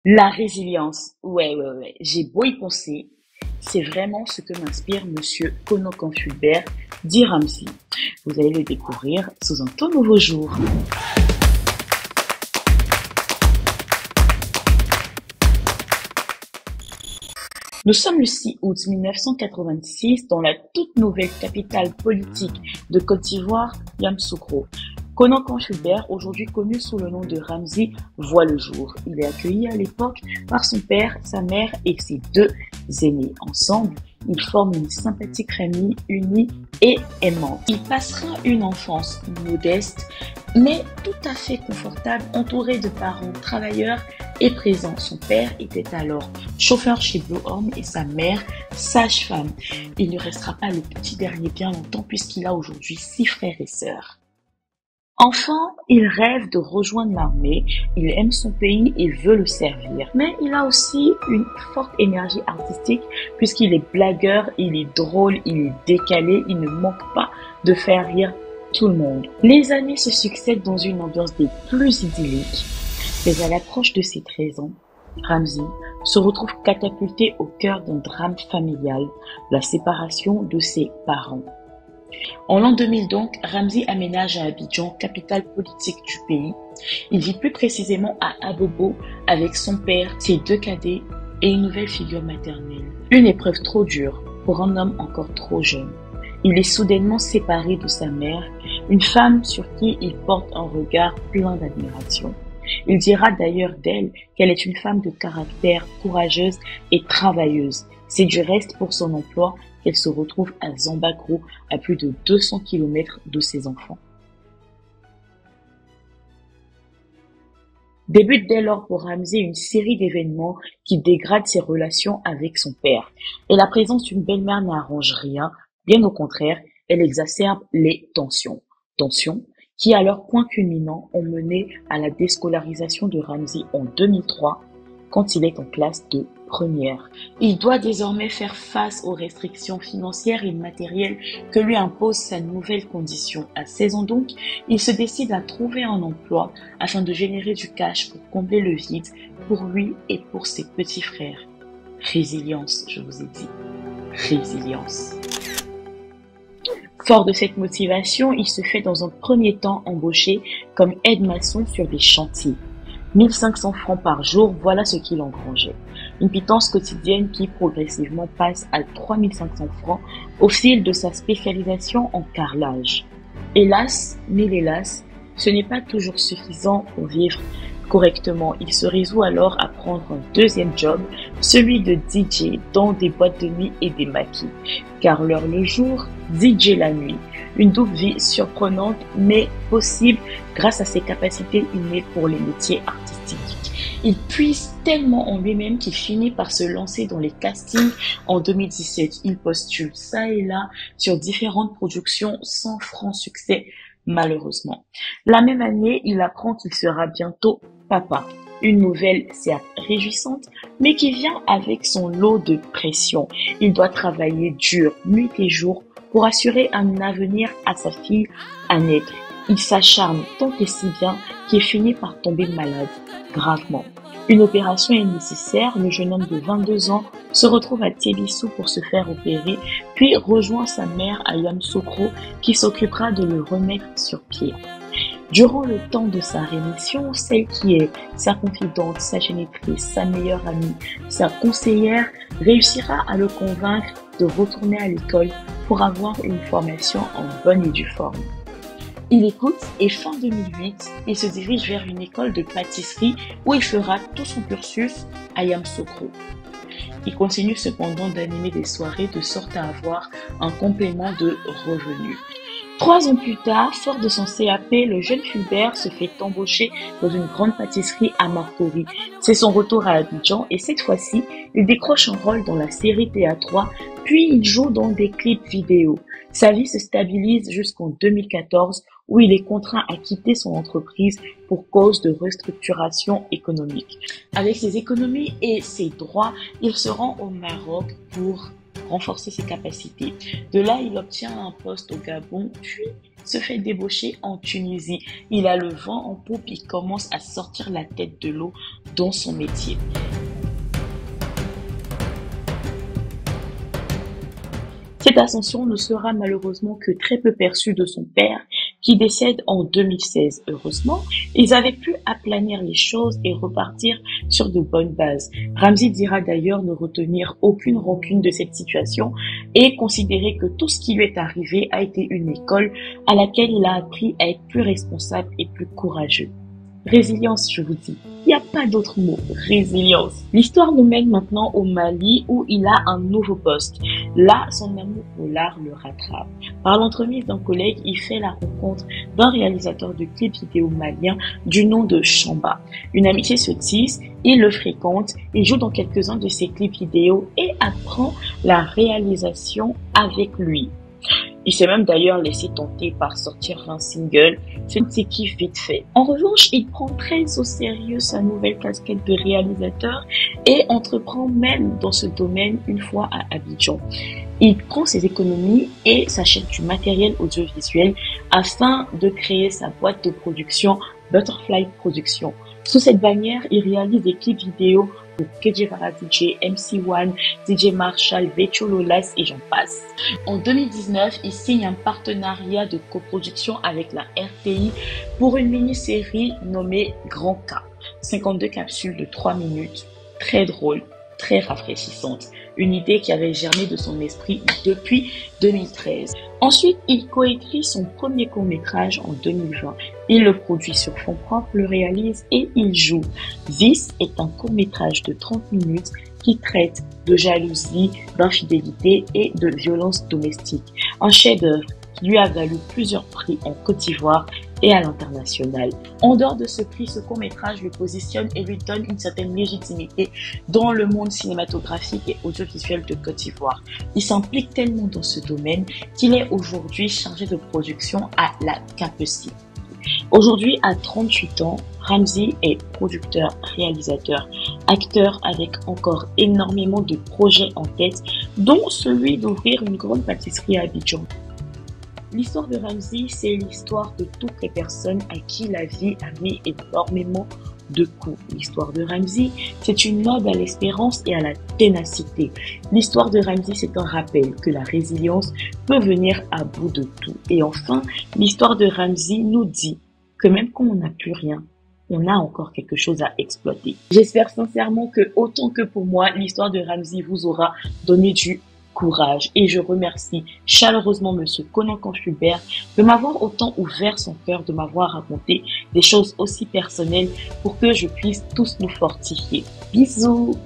La résilience, ouais. J'ai beau y penser, c'est vraiment ce que m'inspire Monsieur Konokan Fulbert, dit Ramsey. Vous allez le découvrir sous un tout nouveau jour. Nous sommes le 6 août 1986 dans la toute nouvelle capitale politique de Côte d'Ivoire, Yamoussoukro. Konokan Fulbert, aujourd'hui connu sous le nom de Ramsey, voit le jour. Il est accueilli à l'époque par son père, sa mère et ses deux aînés. Ensemble, ils forment une sympathique famille unie et aimante. Il passera une enfance modeste, mais tout à fait confortable, entouré de parents travailleurs et présents. Son père était alors chauffeur chez Blue Horn et sa mère sage-femme. Il ne restera pas le petit dernier bien longtemps puisqu'il a aujourd'hui 6 frères et sœurs. Enfant, il rêve de rejoindre l'armée, il aime son pays et veut le servir. Mais il a aussi une forte énergie artistique puisqu'il est blagueur, il est drôle, il est décalé, il ne manque pas de faire rire tout le monde. Les années se succèdent dans une ambiance des plus idylliques. Mais à l'approche de ses 13 ans, Ramsey se retrouve catapulté au cœur d'un drame familial, la séparation de ses parents. En l'an 2000 donc, Ramsey aménage à Abidjan, capitale politique du pays. Il vit plus précisément à Abobo avec son père, ses 2 cadets et une nouvelle figure maternelle. Une épreuve trop dure pour un homme encore trop jeune. Il est soudainement séparé de sa mère, une femme sur qui il porte un regard plein d'admiration. Il dira d'ailleurs d'elle qu'elle est une femme de caractère courageuse et travailleuse. C'est du reste pour son emploi qu'elle se retrouve à Zambakro, à plus de 200 km de ses enfants. Débute dès lors pour Ramsey une série d'événements qui dégradent ses relations avec son père. Et la présence d'une belle-mère n'arrange rien, bien au contraire, elle exacerbe les tensions. Tensions qui, à leur point culminant, ont mené à la déscolarisation de Ramsey en 2003, quand il est en classe de première. Il doit désormais faire face aux restrictions financières et matérielles que lui impose sa nouvelle condition. À 16 ans donc, il se décide à trouver un emploi afin de générer du cash pour combler le vide pour lui et pour ses petits frères. Résilience, je vous ai dit. Résilience. Fort de cette motivation, il se fait dans un premier temps embaucher comme aide-maçon sur des chantiers. 1500 francs par jour, voilà ce qu'il engrangeait. Une pitance quotidienne qui progressivement passe à 3500 francs au fil de sa spécialisation en carrelage. Hélas, mille hélas, ce n'est pas toujours suffisant pour vivre correctement. Il se résout alors à prendre un deuxième job, celui de DJ dans des boîtes de nuit et des maquis. Carreleur le jour, DJ la nuit. Une double vie surprenante mais possible grâce à ses capacités innées pour les métiers artistiques. Il puise tellement en lui-même qu'il finit par se lancer dans les castings en 2017. Il postule ça et là sur différentes productions sans franc succès, malheureusement. La même année, il apprend qu'il sera bientôt papa. Une nouvelle certes réjouissante, mais qui vient avec son lot de pression. Il doit travailler dur, nuit et jour, pour assurer un avenir à sa fille à naître. Il s'acharne tant et si bien qu'il finit par tomber malade, gravement. Une opération est nécessaire, le jeune homme de 22 ans se retrouve à Tébissou pour se faire opérer, puis rejoint sa mère à Yamoussoukro qui s'occupera de le remettre sur pied. Durant le temps de sa rémission, celle qui est sa confidente, sa génitrice, sa meilleure amie, sa conseillère, réussira à le convaincre de retourner à l'école pour avoir une formation en bonne et due forme. Il écoute et fin 2008, il se dirige vers une école de pâtisserie où il fera tout son cursus à Yamoussoukro. Il continue cependant d'animer des soirées de sorte à avoir un complément de revenus. 3 ans plus tard, fort de son CAP, le jeune Fulbert se fait embaucher dans une grande pâtisserie à Marcory. C'est son retour à Abidjan et cette fois-ci, il décroche un rôle dans la série Théâtre, puis il joue dans des clips vidéo. Sa vie se stabilise jusqu'en 2014 où il est contraint à quitter son entreprise pour cause de restructuration économique. Avec ses économies et ses droits, il se rend au Maroc pour renforcer ses capacités. De là, il obtient un poste au Gabon, puis se fait débaucher en Tunisie. Il a le vent en poupe, il commence à sortir la tête de l'eau dans son métier. Cette ascension ne sera malheureusement que très peu perçue de son père, qui décède en 2016. Heureusement, ils avaient pu aplanir les choses et repartir sur de bonnes bases. Ramzy dira d'ailleurs ne retenir aucune rancune de cette situation et considérer que tout ce qui lui est arrivé a été une école à laquelle il a appris à être plus responsable et plus courageux. Résilience, je vous dis. Il n'y a pas d'autre mot. Résilience. L'histoire nous mène maintenant au Mali où il a un nouveau poste. Là, son amour pour l'art le rattrape. Par l'entremise d'un collègue, il fait la rencontre d'un réalisateur de clips vidéo malien du nom de Chamba. Une amitié se tisse, il le fréquente, il joue dans quelques-uns de ses clips vidéo et apprend la réalisation avec lui. Il s'est même d'ailleurs laissé tenter par sortir un single, c'est kiff vite fait. En revanche, il prend très au sérieux sa nouvelle casquette de réalisateur et entreprend même dans ce domaine une fois à Abidjan. Il prend ses économies et s'achète du matériel audiovisuel afin de créer sa boîte de production Butterfly Productions. Sous cette bannière, il réalise des clips vidéo pour Kedjevara DJ, MC1, DJ Marshall, Vecho Lolas et j'en passe. En 2019, il signe un partenariat de coproduction avec la RTI pour une mini-série nommée Grand K. 52 capsules de 3 minutes, très drôle, très rafraîchissante. Une idée qui avait germé de son esprit depuis 2013. Ensuite, il coécrit son premier court-métrage en 2020. Il le produit sur fonds propres, le réalise et il joue. This est un court-métrage de 30 minutes qui traite de jalousie, d'infidélité et de violence domestique. Un chef-d'œuvre qui lui a valu plusieurs prix en Côte d'Ivoire et à l'international. En dehors de ce prix, ce court-métrage le positionne et lui donne une certaine légitimité dans le monde cinématographique et audiovisuel de Côte d'Ivoire. Il s'implique tellement dans ce domaine qu'il est aujourd'hui chargé de production à la Capeci. Aujourd'hui, à 38 ans, Ramzy est producteur, réalisateur, acteur avec encore énormément de projets en tête, dont celui d'ouvrir une grande pâtisserie à Abidjan. L'histoire de Ramzy, c'est l'histoire de toutes les personnes à qui la vie a mis énormément de coups. L'histoire de Ramzy, c'est une ode à l'espérance et à la ténacité. L'histoire de Ramzy, c'est un rappel que la résilience peut venir à bout de tout. Et enfin, l'histoire de Ramzy nous dit que même quand on n'a plus rien, on a encore quelque chose à exploiter. J'espère sincèrement que, autant que pour moi, l'histoire de Ramzy vous aura donné du courage. Et je remercie chaleureusement Monsieur Conan Canfubert de m'avoir autant ouvert son cœur, de m'avoir raconté des choses aussi personnelles pour que je puisse tous nous fortifier. Bisous!